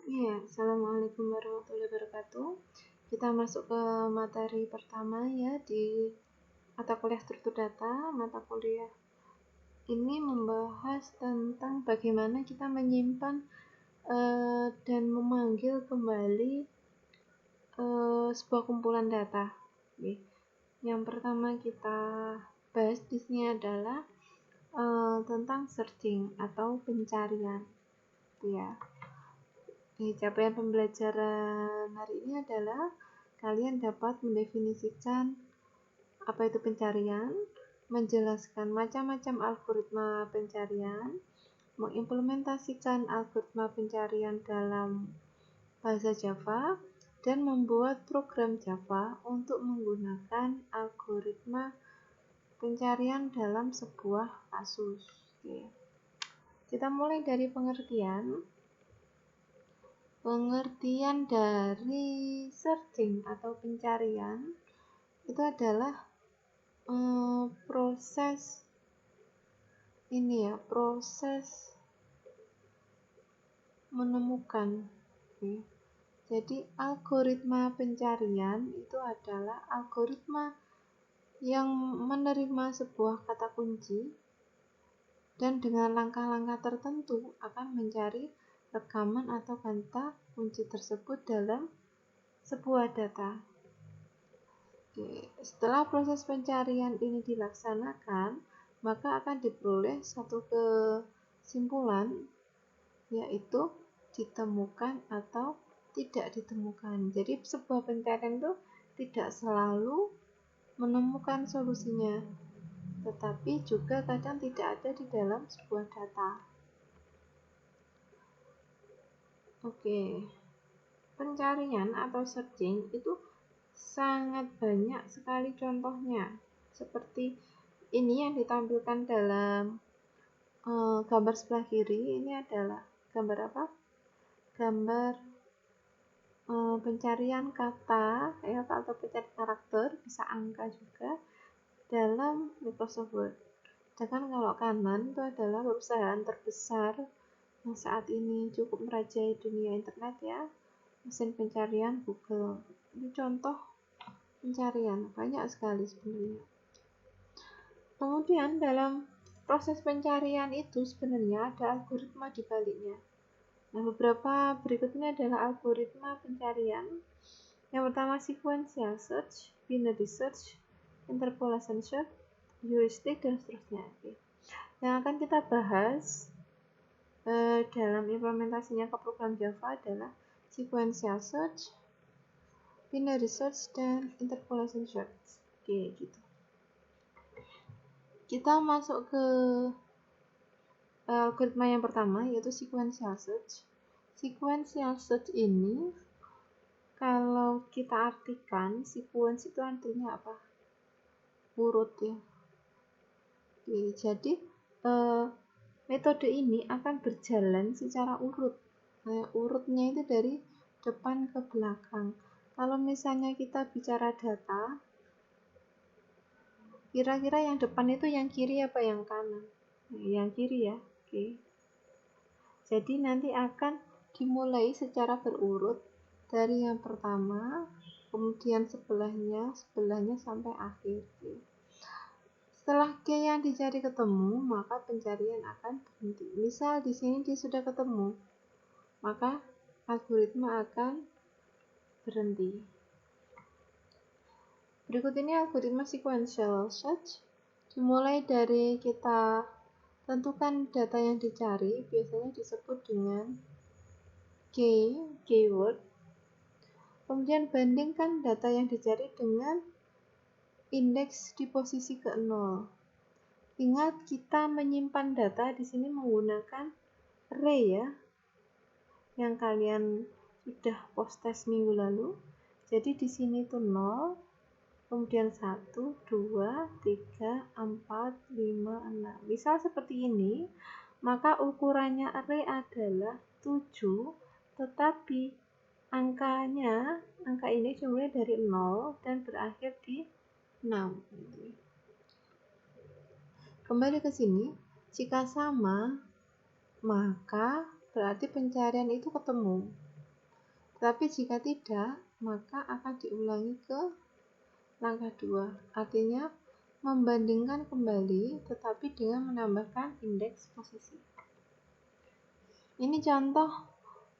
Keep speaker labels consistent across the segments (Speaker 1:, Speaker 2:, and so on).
Speaker 1: Iya, Assalamualaikum warahmatullahi wabarakatuh. Kita masuk ke materi pertama ya di mata kuliah struktur data. Mata kuliah ini membahas tentang bagaimana kita menyimpan dan memanggil kembali sebuah kumpulan data. Oke. Yang pertama kita bahas di sini adalah tentang searching atau pencarian. Ya. Capaian pembelajaran hari ini adalah kalian dapat mendefinisikan apa itu pencarian, menjelaskan macam-macam algoritma pencarian, mengimplementasikan algoritma pencarian dalam bahasa Java, dan membuat program Java untuk menggunakan algoritma pencarian dalam sebuah kasus. Oke. Kita mulai dari pengertian. Pengertian dari searching atau pencarian itu adalah proses menemukan. Oke. Jadi algoritma pencarian itu adalah algoritma yang menerima sebuah kata kunci dan dengan langkah-langkah tertentu akan mencari rekaman atau kata kunci tersebut dalam sebuah data. Oke, setelah proses pencarian ini dilaksanakan, maka akan diperoleh satu kesimpulan, yaitu ditemukan atau tidak ditemukan. Jadi sebuah pencarian itu tidak selalu menemukan solusinya, tetapi juga kadang tidak ada di dalam sebuah data. Oke, pencarian atau searching itu sangat banyak sekali contohnya. Seperti ini yang ditampilkan dalam gambar sebelah kiri. Ini adalah gambar apa? Gambar pencarian kata ya, atau pencarian karakter, bisa angka juga dalam Microsoft Word. Sedangkan kalau kanan itu adalah perusahaan terbesar yang saat ini cukup merajai dunia internet ya, mesin pencarian Google. Ini contoh pencarian, banyak sekali sebenarnya. Kemudian dalam proses pencarian itu sebenarnya ada algoritma di baliknya. Nah, beberapa berikut ini adalah algoritma pencarian. Yang pertama sequential search, binary search, interpolation search, heuristic, dan seterusnya. Oke. Yang akan kita bahas dalam implementasinya ke program Java adalah sequential search, binary search, dan interpolation search. Oke, gitu. Kita masuk ke algoritma yang pertama, yaitu sequential search. Sequential search ini kalau kita artikan, sequence itu artinya apa? Urut ya. Oke, jadi metode ini akan berjalan secara urut. Urutnya itu dari depan ke belakang. Kalau misalnya kita bicara data, kira-kira yang depan itu yang kiri apa yang kanan? Yang kiri ya. Oke. Jadi nanti akan dimulai secara berurut dari yang pertama, kemudian sebelahnya sampai akhir. Setelah K yang dicari ketemu, maka pencarian akan berhenti. Misal di sini dia sudah ketemu, maka algoritma akan berhenti. Berikut ini algoritma sequential search. Dimulai dari kita tentukan data yang dicari, biasanya disebut dengan keyword. Kemudian bandingkan data yang dicari dengan indeks di posisi ke-0. Ingat, kita menyimpan data di sini menggunakan array ya, yang kalian sudah post test minggu lalu. Jadi di sini itu 0, kemudian 1, 2, 3, 4, 5, 6. Misal seperti ini, maka ukurannya array adalah 7, tetapi angka ini dimulai dari 0 dan berakhir di 6. Kembali ke sini, jika sama, maka berarti pencarian itu ketemu. Tapi jika tidak, maka akan diulangi ke langkah 2. Artinya membandingkan kembali tetapi dengan menambahkan indeks posisi. Ini contoh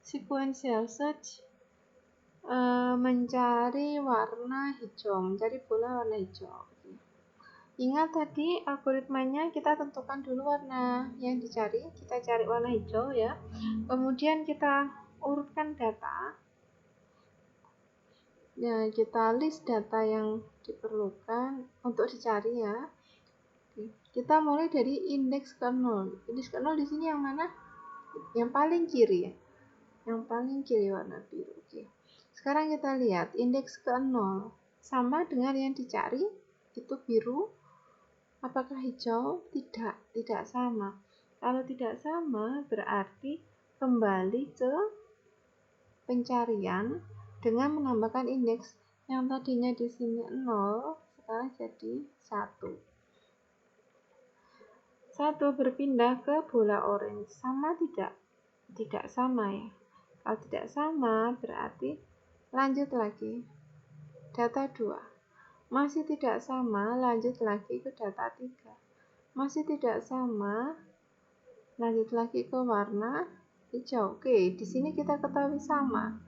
Speaker 1: sequential search mencari warna hijau, mencari bola warna hijau. Ingat tadi algoritmanya kita tentukan dulu warna yang dicari, kita cari warna hijau ya. Kemudian kita urutkan data. Ya, kita list data yang diperlukan untuk dicari ya. Kita mulai dari indeks ke 0. Indeks ke 0 di sini yang mana? Yang paling kiri ya. Yang paling kiri warna biru. Oke. Sekarang kita lihat indeks ke 0 sama dengan yang dicari itu biru. Apakah hijau? Tidak sama. Kalau tidak sama berarti kembali ke pencarian dengan menambahkan indeks yang tadinya di sini 0 sekarang jadi 1. 1 berpindah ke bola orange. Sama tidak? Tidak sama ya. Kalau tidak sama berarti lanjut lagi. Data 2. Masih tidak sama, lanjut lagi ke data 3. Masih tidak sama, lanjut lagi ke warna hijau. Oke, di sini kita ketahui sama.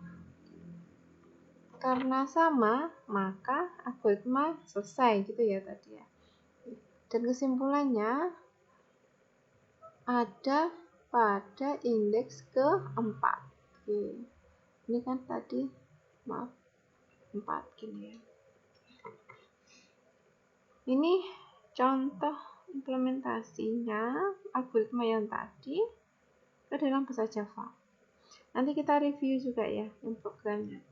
Speaker 1: Karena sama, maka algoritma selesai gitu ya tadi ya. Dan kesimpulannya ada pada indeks ke-4. Oke. Ini kan tadi 4 gini ya. Ini contoh implementasinya algoritma yang tadi ke dalam bahasa Java. Nanti kita review juga ya yang programnya.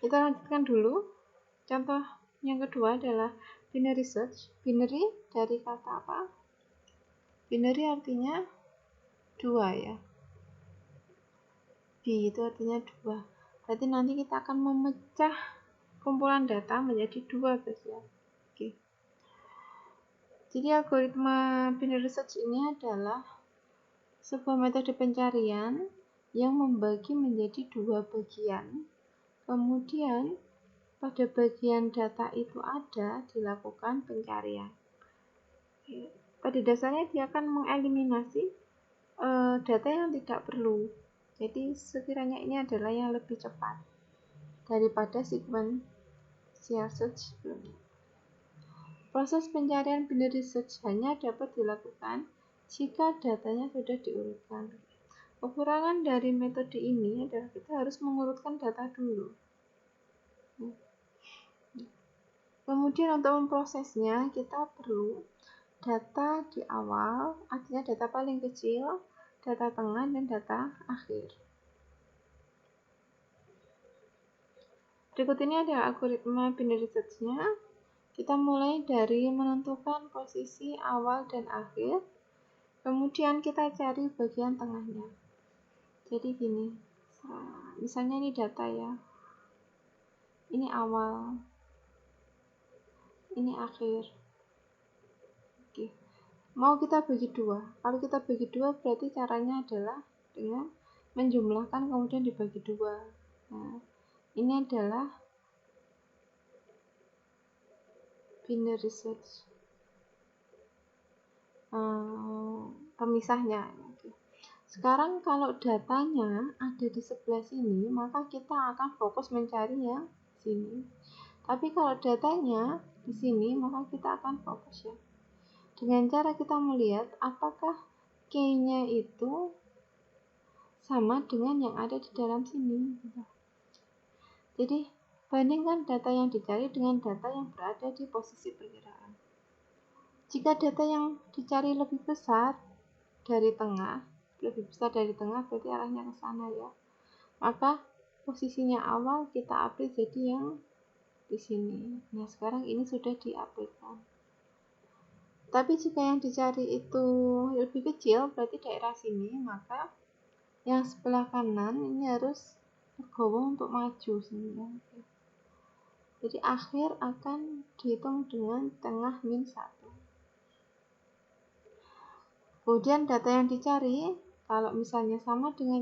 Speaker 1: Kita lanjutkan dulu. Contoh yang kedua adalah binary search. Binary dari kata apa? Binary artinya 2 ya. B itu artinya 2. Berarti nanti kita akan memecah kumpulan data menjadi 2 bagian. Oke. Jadi algoritma binary search ini adalah sebuah metode pencarian yang membagi menjadi 2 bagian. Kemudian pada bagian data itu ada dilakukan pencarian. Pada dasarnya dia akan mengeliminasi data yang tidak perlu. Jadi sekiranya ini adalah yang lebih cepat daripada sequential search. Proses pencarian binary search hanya dapat dilakukan jika datanya sudah diurutkan. Kekurangan dari metode ini adalah kita harus mengurutkan data dulu. Kemudian untuk memprosesnya kita perlu data di awal, artinya data paling kecil, data tengah, dan data akhir. Berikut ini adalah algoritma binary search-nya. Kita mulai dari menentukan posisi awal dan akhir, kemudian kita cari bagian tengahnya. Jadi gini, misalnya ini data ya, ini awal, ini akhir. Oke. Mau kita bagi 2. Kalau kita bagi 2 berarti caranya adalah dengan menjumlahkan kemudian dibagi 2. Nah, ini adalah binary search. Pemisahnya. Sekarang kalau datanya ada di sebelah sini, maka kita akan fokus mencari yang sini. Tapi kalau datanya di sini, maka kita akan fokus ya. Dengan cara kita melihat apakah key-nya itu sama dengan yang ada di dalam sini. Jadi bandingkan data yang dicari dengan data yang berada di posisi perkiraan. Jika data yang dicari lebih besar dari tengah, berarti arahnya ke sana ya. Maka posisinya awal kita update jadi yang di sini. Nah, sekarang ini sudah diupdatekan. Tapi jika yang dicari itu lebih kecil, berarti daerah sini, maka yang sebelah kanan ini harus legowo untuk maju sini ya. Jadi akhir akan dihitung dengan tengah min 1. Kemudian data yang dicari, kalau misalnya sama dengan